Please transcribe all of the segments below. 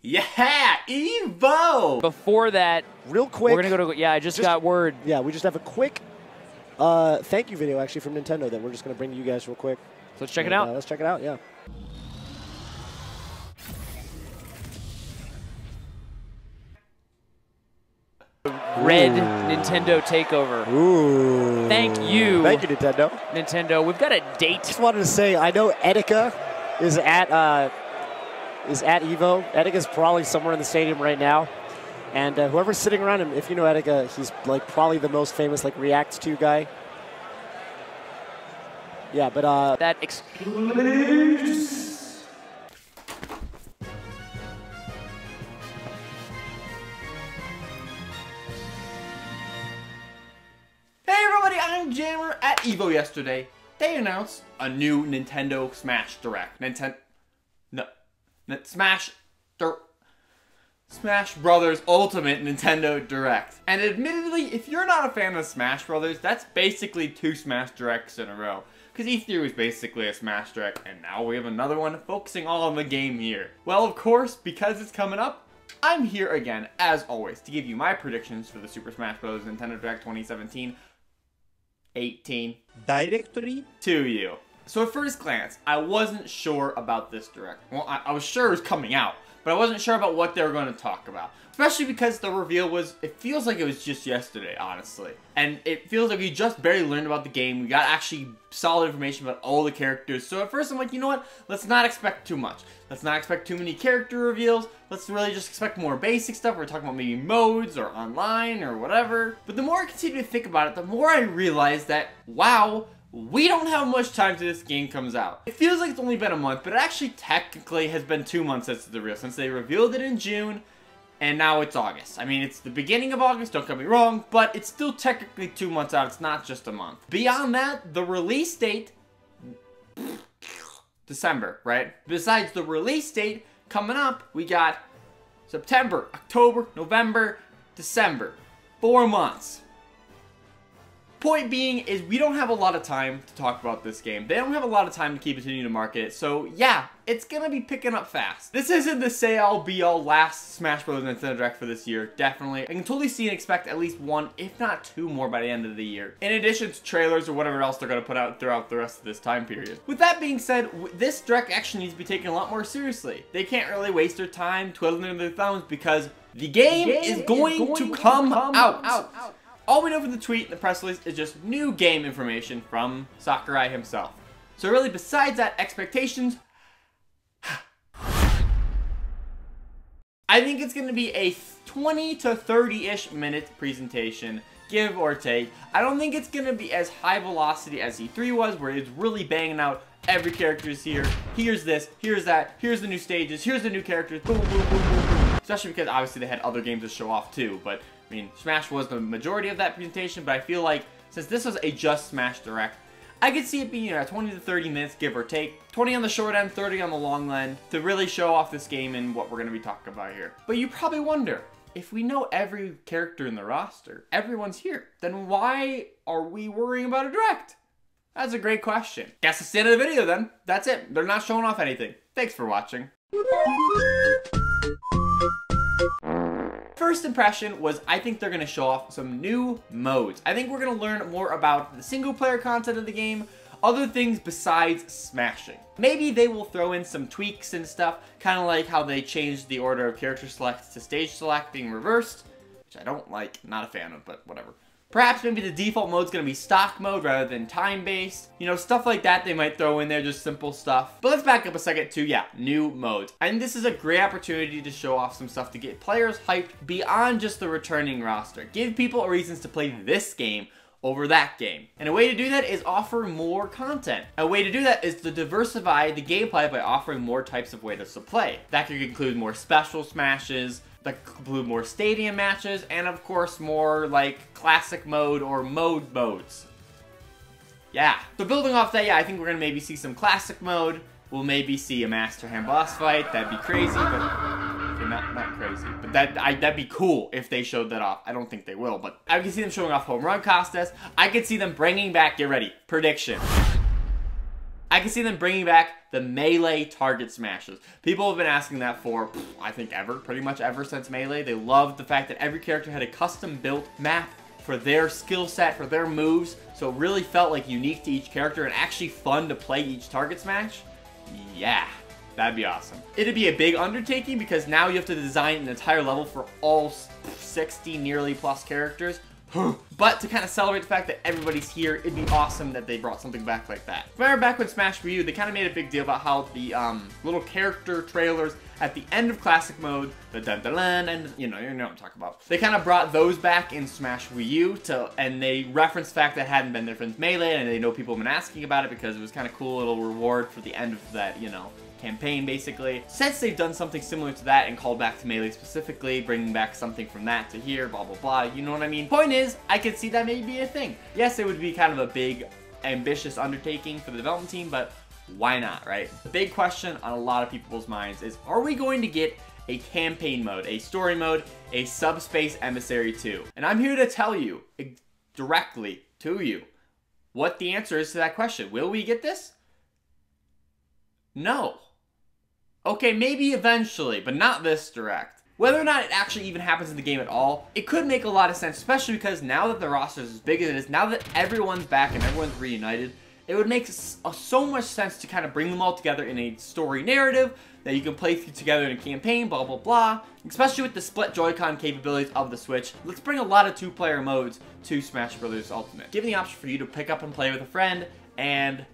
Yeah, Evo! Before that, real quick, we're gonna go to, yeah, I just got word. Yeah, we just have a quick thank you video actually from Nintendo that we're just gonna bring to you guys real quick. So let's check it out. Let's check it out, yeah. Red Nintendo takeover. Ooh. Thank you. Thank you, Nintendo. Nintendo, we've got a date. Just wanted to say, I know Etika is at Evo. Etika's probably somewhere in the stadium right now. And whoever's sitting around him, if you know Etika, he's like probably the most famous like React 2 guy. Yeah, but that I'm Jammer. At Evo yesterday, they announced a new Nintendo Smash Direct. Smash Brothers Ultimate Nintendo Direct. And admittedly, if you're not a fan of Smash Brothers, that's basically 2 Smash Directs in a row. Because E3 was basically a Smash Direct, and now we have another one focusing all on the game here. Well, of course, because it's coming up, I'm here again, as always, to give you my predictions for the Super Smash Bros. Nintendo Direct 2017. 18 directory to you. So at first glance, I wasn't sure about this direct. Well, I was sure it was coming out, but I wasn't sure about what they were going to talk about. Especially because the reveal was, it feels like it was just yesterday, honestly. And it feels like we just barely learned about the game. We got actually solid information about all the characters. So at first I'm like, you know what? Let's not expect too much. Let's not expect too many character reveals. Let's really just expect more basic stuff. We're talking about maybe modes or online or whatever. But the more I continue to think about it, the more I realize that, wow, we don't have much time till this game comes out. It feels like it's only been a month, but it actually technically has been 2 months since the reveal, since they revealed it in June, and now it's August. I mean, it's the beginning of August, don't get me wrong, but it's still technically 2 months out. It's not just a month. Beyond that, the release date, December, right? Besides the release date coming up, we got September, October, November, December. 4 months. Point being is we don't have a lot of time to talk about this game. They don't have a lot of time to continue to market it. So yeah, it's gonna be picking up fast. This isn't the say-all be-all last Smash Bros. Nintendo Direct for this year, definitely. I can totally see and expect at least 1, if not 2 more by the end of the year. In addition to trailers or whatever else they're gonna put out throughout the rest of this time period. With that being said, this Direct actually needs to be taken a lot more seriously. They can't really waste their time twiddling their thumbs because the game is going to come out. All we know from the tweet and the press release is just new game information from Sakurai himself. So really, besides that, expectations, I think it's going to be a 20 to 30-ish minute presentation, give or take. I don't think it's going to be as high velocity as E3 was, where it's really banging out every character's here. Here's this, here's that, here's the new stages, here's the new characters, boom, boom, boom, boom, boom. Especially because obviously they had other games to show off too, but I mean, Smash was the majority of that presentation, but I feel like since this was a just Smash Direct, I could see it being 20 to 30 minutes, give or take. 20 on the short end, 30 on the long end, to really show off this game and what we're going to be talking about here. But you probably wonder, if we know every character in the roster, everyone's here, then why are we worrying about a Direct? That's a great question. Guess that's the end of the video then. That's it. They're not showing off anything. Thanks for watching. First impression was I think they're going to show off some new modes. I think we're going to learn more about the single player content of the game, other things besides smashing. Maybe they will throw in some tweaks and stuff, kind of like how they changed the order of character select to stage select being reversed, which I don't like, not a fan of, but whatever. Perhaps maybe the default mode's going to be stock mode rather than time-based. You know, stuff like that they might throw in there, just simple stuff. But let's back up a second to, yeah, new modes. I think this is a great opportunity to show off some stuff to get players hyped beyond just the returning roster. Give people reasons to play this game over that game. And a way to do that is offer more content. A way to do that is to diversify the gameplay by offering more types of ways to play. That could include more special smashes, that could include more stadium matches, and of course more like classic mode or modes. Yeah. So building off that, yeah, I think we're gonna maybe see some classic mode. We'll maybe see a Master Hand boss fight. That'd be crazy, but okay, not crazy. But that'd be cool if they showed that off. I don't think they will, but I can see them showing off home run contests. I could see them bringing back, get ready, prediction. I can see them bringing back the melee target smashes. People have been asking that for, I think pretty much ever since Melee. They loved the fact that every character had a custom built map for their skill set, for their moves, so it really felt like unique to each character and actually fun to play each target smash. Yeah, that'd be awesome. It'd be a big undertaking because now you have to design an entire level for all 60 nearly plus characters. But to kind of celebrate the fact that everybody's here, it'd be awesome that they brought something back like that. Remember back when Smash Wii U, they kind of made a big deal about how the little character trailers at the end of Classic Mode, the dun-dun-dun, and you know what I'm talking about. They kind of brought those back in Smash Wii U, and they referenced the fact that it hadn't been there since Melee, and they know people have been asking about it because it was kind of cool little reward for the end of that, you know, campaign basically. Since they've done something similar to that and called back to Melee specifically, bringing back something from that to here, blah blah blah, you know what I mean? Point is, I could see that maybe be a thing. Yes, it would be kind of a big, ambitious undertaking for the development team, but why not, right? The big question on a lot of people's minds is, are we going to get a campaign mode, a story mode, a Subspace Emissary 2? And I'm here to tell you, directly to you, what the answer is to that question. Will we get this? No. Okay, maybe eventually, but not this direct. Whether or not it actually even happens in the game at all, it could make a lot of sense, especially because now that the roster is as big as it is, now that everyone's back and everyone's reunited, it would make so much sense to kind of bring them all together in a story narrative that you can play together in a campaign, blah, blah, blah. Especially with the split Joy-Con capabilities of the Switch, let's bring a lot of two-player modes to Smash Bros. Ultimate. Give the option for you to pick up and play with a friend, and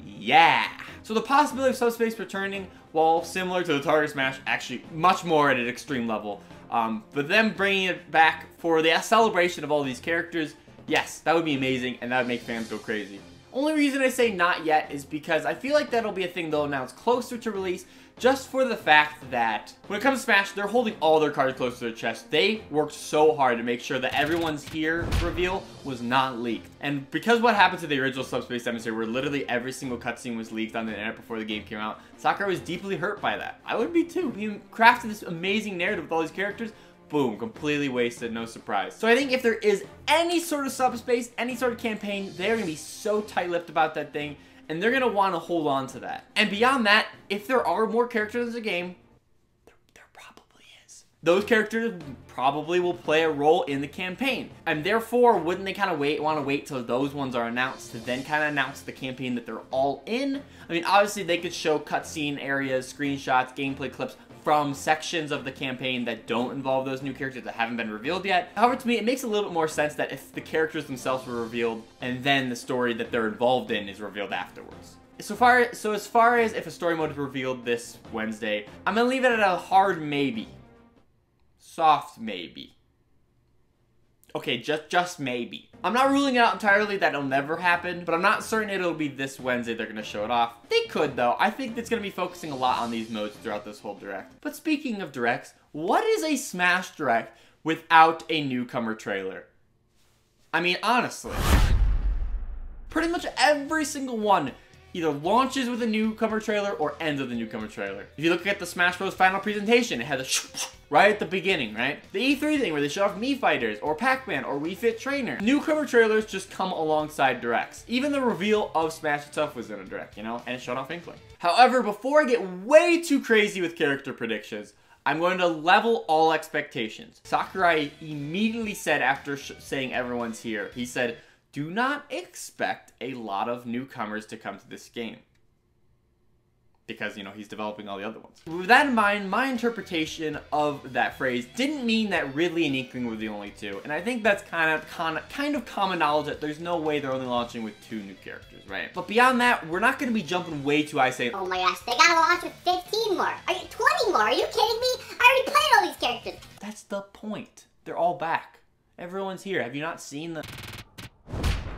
yeah. So the possibility of Subspace returning, while similar to the Target Smash, actually much more at an extreme level, but then bringing it back for the celebration of all these characters, yes, that would be amazing, and that would make fans go crazy. Only reason I say not yet is because I feel like that'll be a thing they'll announce closer to release, just for the fact that when it comes to Smash, they're holding all their cards close to their chest. They worked so hard to make sure that everyone's here reveal was not leaked. And because what happened to the original Subspace Emissary, where literally every single cutscene was leaked on the internet before the game came out, Sakurai was deeply hurt by that. I would be too. He crafted this amazing narrative with all these characters. Boom, completely wasted, no surprise. So I think if there is any sort of Subspace, any sort of campaign, they're gonna be so tight-lipped about that thing, and they're gonna want to hold on to that. And beyond that, if there are more characters in the game, there probably is. Those characters probably will play a role in the campaign. And therefore, wouldn't they kind of want to wait till those ones are announced to then kind of announce the campaign that they're all in? I mean, obviously they could show cutscene areas, screenshots, gameplay clips from sections of the campaign that don't involve those new characters that haven't been revealed yet. However, to me, it makes a little bit more sense that if the characters themselves were revealed and then the story that they're involved in is revealed afterwards. So as far as if a story mode is revealed this Wednesday, I'm gonna leave it at a hard maybe. Soft maybe. Okay, just maybe. I'm not ruling it out entirely that it'll never happen, but I'm not certain it'll be this Wednesday they're gonna show it off. They could though. I think it's gonna be focusing a lot on these modes throughout this whole direct. But speaking of directs, what is a Smash Direct without a Newcomer trailer? I mean, honestly. Pretty much every single one either launches with a Newcomer trailer or ends with a Newcomer trailer. If you look at the Smash Bros. Final presentation, it had the right at the beginning, right? The E3 thing where they show off Mii Fighters or Pac-Man or Wii Fit Trainer. Newcomer trailers just come alongside directs. Even the reveal of Smash itself was in a direct, you know, and it showed off Inkling. However, before I get way too crazy with character predictions, I'm going to level all expectations. Sakurai immediately said after saying everyone's here, he said, do not expect a lot of newcomers to come to this game. Because, you know, he's developing all the other ones. With that in mind, my interpretation of that phrase didn't mean that Ridley and Inkling were the only two. And I think that's kind of common knowledge that there's no way they're only launching with 2 new characters, right? But beyond that, we're not going to be jumping way too high saying, oh my gosh, they gotta launch with 15 more. Are you 20 more? Are you kidding me? I already played all these characters. That's the point. They're all back. Everyone's here. Have you not seen them?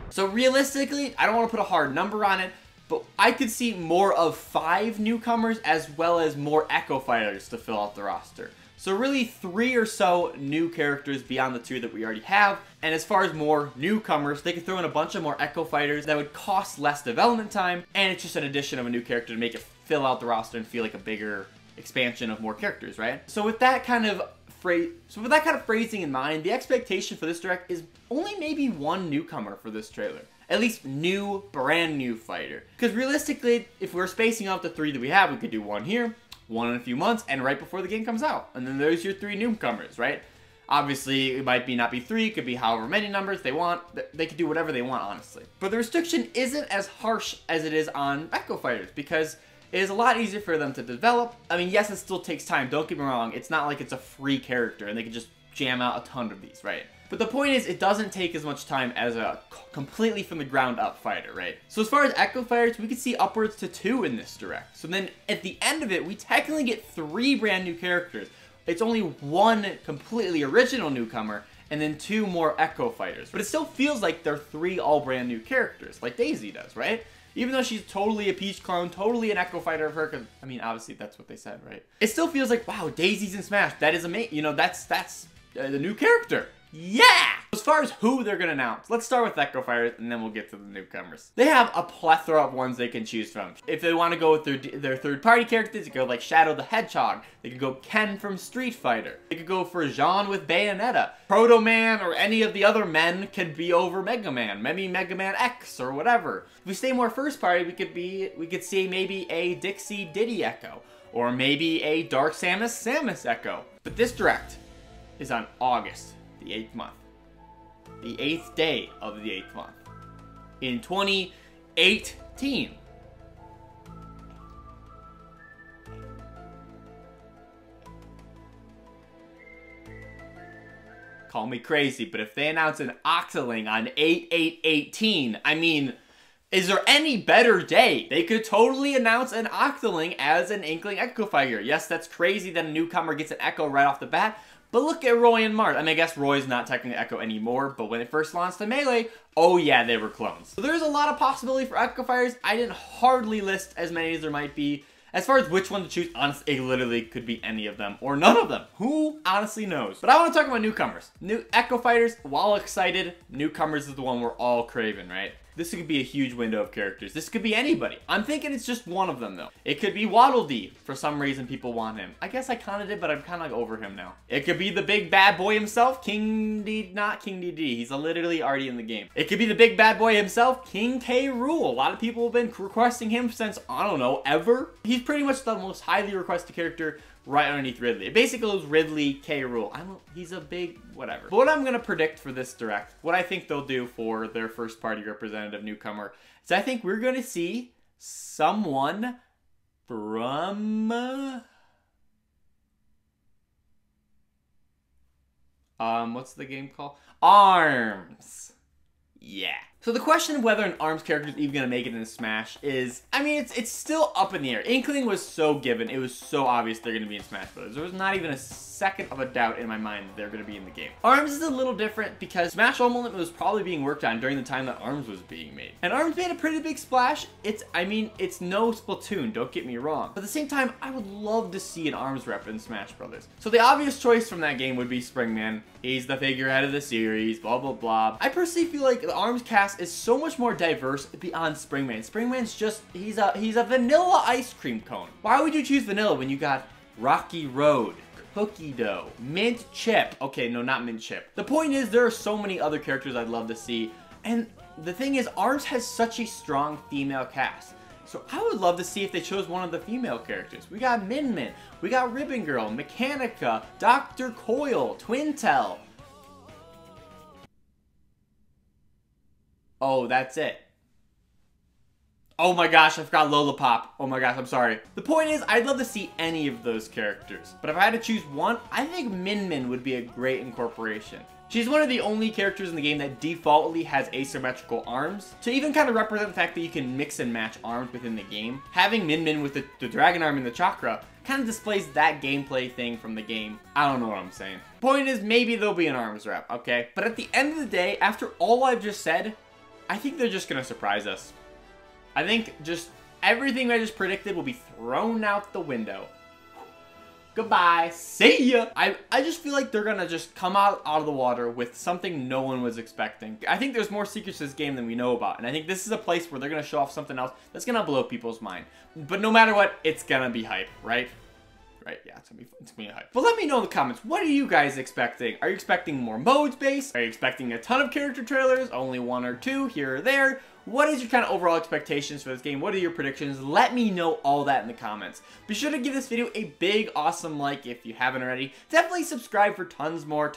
So realistically, I don't want to put a hard number on it, but I could see more of 5 newcomers as well as more Echo Fighters to fill out the roster. So really 3 or so new characters beyond the 2 that we already have. And as far as more newcomers, they could throw in a bunch of more Echo Fighters that would cost less development time. And it's just an addition of a new character to make it fill out the roster and feel like a bigger expansion of more characters, right? So with that kind of phrasing in mind, the expectation for this direct is only maybe 1 newcomer for this trailer. at least new, brand new fighter. Because realistically, if we're spacing out the 3 that we have, we could do 1 here, 1 in a few months, and right before the game comes out. And then there's your 3 newcomers, right? Obviously, it might not be 3, it could be however many numbers they want. They could do whatever they want, honestly. But the restriction isn't as harsh as it is on Echo Fighters, because it is a lot easier for them to develop. I mean, yes, it still takes time, don't get me wrong. It's not like it's a free character, and they can just jam out a ton of these, right? But the point is, it doesn't take as much time as a completely from the ground up fighter, right? So as far as Echo Fighters, we could see upwards to 2 in this direct. So then, at the end of it, we technically get 3 brand new characters. It's only 1 completely original newcomer, and then 2 more Echo Fighters. But it still feels like they're 3 all brand new characters, like Daisy does, right? Even though she's totally a Peach clone, totally an Echo Fighter of her, because, I mean, obviously that's what they said, right? It still feels like, wow, Daisy's in Smash. That is amazing. You know, that's the new character. Yeah! As far as who they're gonna announce, let's start with Echo Fighters, and then we'll get to the newcomers. They have a plethora of ones they can choose from. If they want to go with their third-party characters, they could go like Shadow the Hedgehog. They could go Ken from Street Fighter. They could go for Jean with Bayonetta. Proto Man or any of the other men could be over Mega Man. Maybe Mega Man X or whatever. If we stay more first-party, we could see maybe a Dixie Diddy Echo. Or maybe a Dark Samus Echo. But this direct is on August the 8th month. The 8th day of the 8th month. In 2018. Call me crazy, but if they announce an Octoling on 8/8/18, I mean, is there any better day? They could totally announce an Octoling as an Inkling Echo Fighter. Yes, that's crazy that a newcomer gets an Echo right off the bat, but look at Roy and Mart. I mean, I guess Roy's not technically Echo anymore, but when it first launched the Melee, oh yeah, they were clones. So there's a lot of possibility for Echo Fighters. I didn't hardly list as many as there might be. As far as which one to choose, honestly, it literally could be any of them or none of them. Who honestly knows? But I want to talk about newcomers. New Echo Fighters, while excited, newcomers is the one we're all craving, right? This could be a huge window of characters. This could be anybody. I'm thinking it's just one of them, though. It could be Whu-WHATTT. For some reason, people want him. I guess I kind of did, but I'm kind of like over him now. It could be the big bad boy himself, not King DD. He's literally already in the game. It could be the big bad boy himself, King K. Rool. A lot of people have been requesting him since, I don't know, ever. He's pretty much the most highly requested character right underneath Ridley. It basically was Ridley, K. Rool. He's a big whatever. But what I'm going to predict for this direct, what I think they'll do for their first party representative newcomer, is I think we're going to see someone from what's the game called? ARMS. Yeah. So the question of whether an ARMS character is even going to make it in Smash is, I mean, it's still up in the air. Inkling was so given. It was so obvious they're going to be in Smash Bros. There was not even a second of a doubt in my mind that they're going to be in the game. ARMS is a little different because Smash Ultimate was probably being worked on during the time that ARMS was being made. And ARMS made a pretty big splash. I mean, it's no Splatoon, don't get me wrong. But at the same time, I would love to see an ARMS rep in Smash Bros. So the obvious choice from that game would be Springman. He's the figurehead of the series, blah, blah, blah. I personally feel like the ARMS cast is so much more diverse beyond Springman. Springman's just, he's a vanilla ice cream cone. Why would you choose vanilla when you got Rocky Road, Cookie Dough, Mint Chip? Okay, no, not Mint Chip. The point is, there are so many other characters I'd love to see. And the thing is, ARMS has such a strong female cast. So I would love to see if they chose one of the female characters. We got Min Min, we got Ribbon Girl, Mechanica, Dr. Coil, Twintel. Oh, that's it. Oh my gosh, I forgot Lollipop. Oh my gosh, I'm sorry. The point is, I'd love to see any of those characters. But if I had to choose one, I think Min Min would be a great incorporation. She's one of the only characters in the game that defaultly has asymmetrical arms. To even kind of represent the fact that you can mix and match arms within the game, having Min Min with the dragon arm and the chakra kind of displays that gameplay thing from the game. I don't know what I'm saying. Point is, maybe there'll be an ARMS rep, okay? But at the end of the day, after all I've just said, I think they're just gonna surprise us. I think just everything I just predicted will be thrown out the window. Goodbye. See ya. I just feel like they're gonna just come out of the water with something no one was expecting. I think there's more secrets to this game than we know about, and I think this is a place where they're gonna show off something else that's gonna blow people's mind. But no matter what, it's gonna be hype, right? right? Yeah, it's gonna be hype. But let me know in the comments, what are you guys expecting? Are you expecting more modes based? Are you expecting a ton of character trailers? Only 1 or 2 here or there? What is your kind of overall expectations for this game? What are your predictions? Let me know all that in the comments. Be sure to give this video a big, awesome like if you haven't already. Definitely subscribe for tons more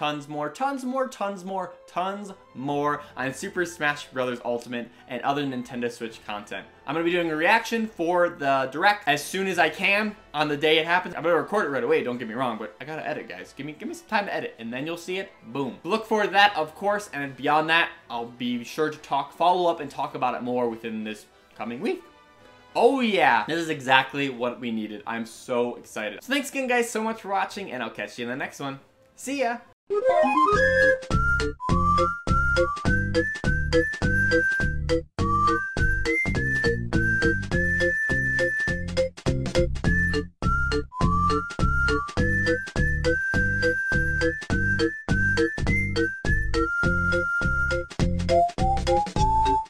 on Super Smash Bros. Ultimate and other Nintendo Switch content. I'm going to be doing a reaction for the Direct as soon as I can on the day it happens. I'm going to record it right away, don't get me wrong, but I got to edit, guys. Give me some time to edit, and then you'll see it. Boom. Look forward to that, of course, and beyond that, I'll be sure to follow up and talk about it more within this coming week. Oh yeah, this is exactly what we needed. I'm so excited. So thanks again, guys, so much for watching, and I'll catch you in the next one. See ya!